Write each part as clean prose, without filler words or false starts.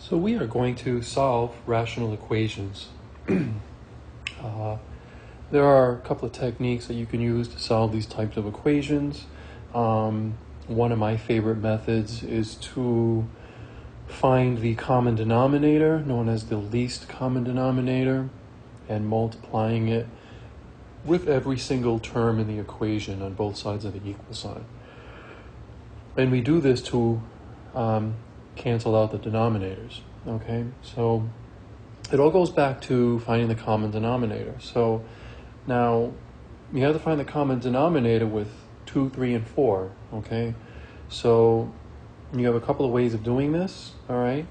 So we are going to solve rational equations. There are a couple of techniques that you can use to solve these types of equations. One of my favorite methods is to find the common denominator, known as the least common denominator, and multiplying it with every single term in the equation on both sides of the equal sign. And we do this to cancel out the denominators. Okay, so it all goes back to finding the common denominator. So now you have to find the common denominator with 2, 3, and 4. Okay, so you have a couple of ways of doing this. All right,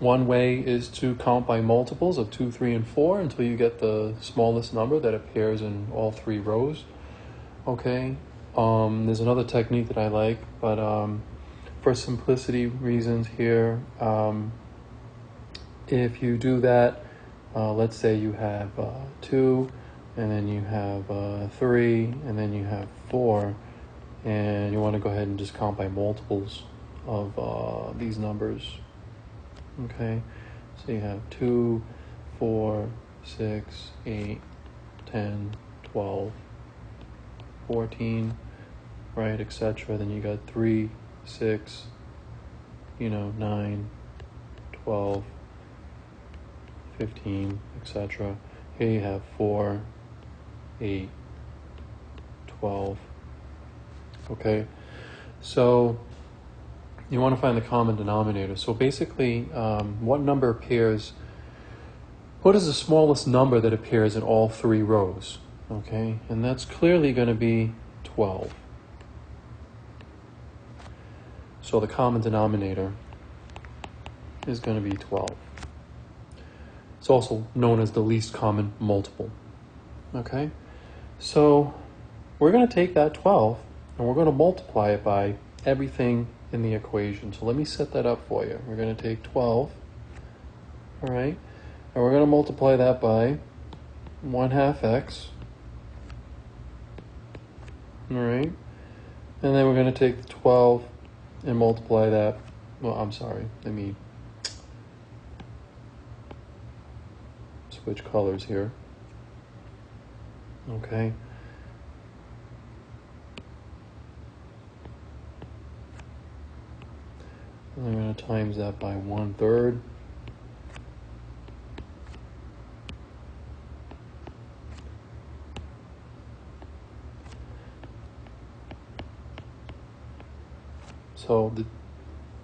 one way is to count by multiples of 2, 3, and 4 until you get the smallest number that appears in all three rows. Okay, there's another technique that I like, but for simplicity reasons here, if you do that, let's say you have 2, and then you have 3, and then you have 4, and you want to go ahead and just count by multiples of these numbers. Okay, so you have 2, 4, 6, 8, 10, 12, 14, right, etc. Then you got 3, 6, 9, 12, 15, etc. Here you have 4, 8, 12. Okay, so you want to find the common denominator. So basically, what is the smallest number that appears in all three rows? Okay, and that's clearly going to be 12. So the common denominator is going to be 12. It's also known as the least common multiple. Okay, so we're going to take that 12 and we're going to multiply it by everything in the equation. So let me set that up for you. We're going to take 12, all right, and we're going to multiply that by 1/2 x, all right, and then we're going to take the 12 and multiply that, well, I'm sorry, let me switch colors here. Okay. And I'm going to times that by 1/3. So the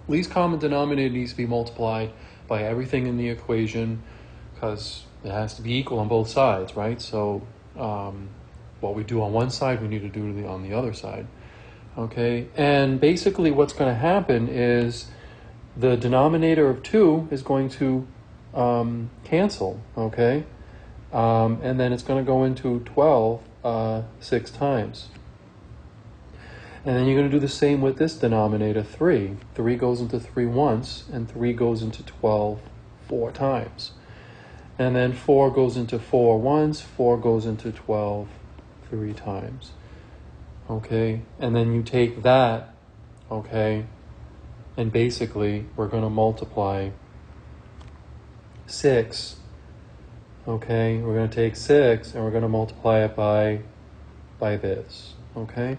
least common denominator needs to be multiplied by everything in the equation because it has to be equal on both sides, right? So what we do on one side, we need to do on the other side. Okay, and basically what's going to happen is the denominator of 2 is going to cancel, okay? And then it's going to go into 12 6 times. And then you're going to do the same with this denominator, 3. 3 goes into 3 once, and 3 goes into 12 4 times. And then 4 goes into 4 once, 4 goes into 12 3 times. Okay, and then you take that, okay, and basically we're going to multiply 6. Okay, we're going to take 6 and we're going to multiply it by this. Okay,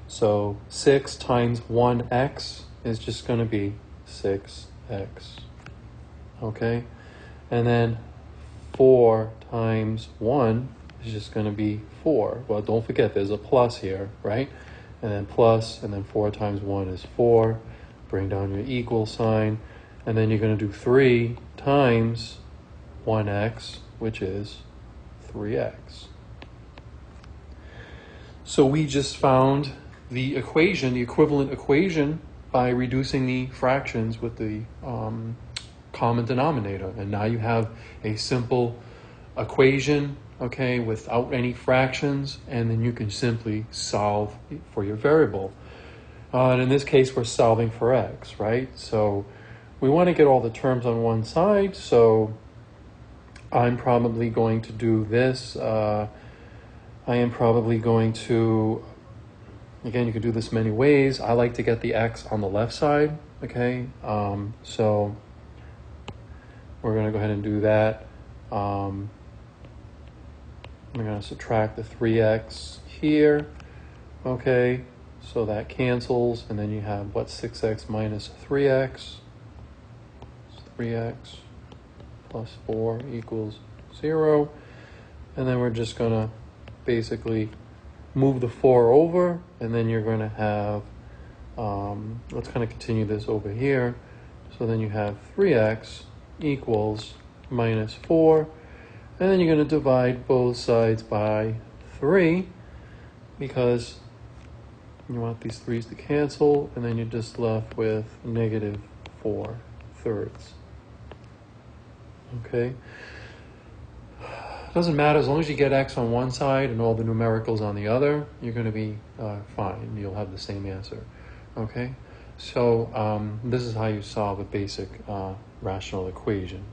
so 6 times 1x is just going to be 6x. Okay, and then 4 times 1 is just going to be 4. Well, don't forget there's a plus here, right? And then plus, and then 4 times 1 is 4. Bring down your equal sign. And then you're going to do 3 times 1x, which is 3x. So we just found the equation, the equivalent equation, by reducing the fractions with the common denominator. And now you have a simple equation, okay, without any fractions, and then you can simply solve for your variable. And in this case, we're solving for x, right? So we want to get all the terms on one side, so I'm probably going to do this. I am probably going to Again, you could do this many ways. I like to get the x on the left side, okay? So we're going to go ahead and do that. I'm going to subtract the 3x here, okay? So that cancels, and then you have, what, 6x minus 3x? 3x plus 4 equals 0. And then we're just going to basically move the 4 over, and then you're going to have, let's kind of continue this over here. So then you have 3x equals minus 4, and then you're going to divide both sides by 3, because you want these 3's to cancel, and then you're just left with negative 4/3. Okay? It doesn't matter, as long as you get x on one side and all the numericals on the other, you're going to be fine. You'll have the same answer. Okay? So this is how you solve a basic rational equation.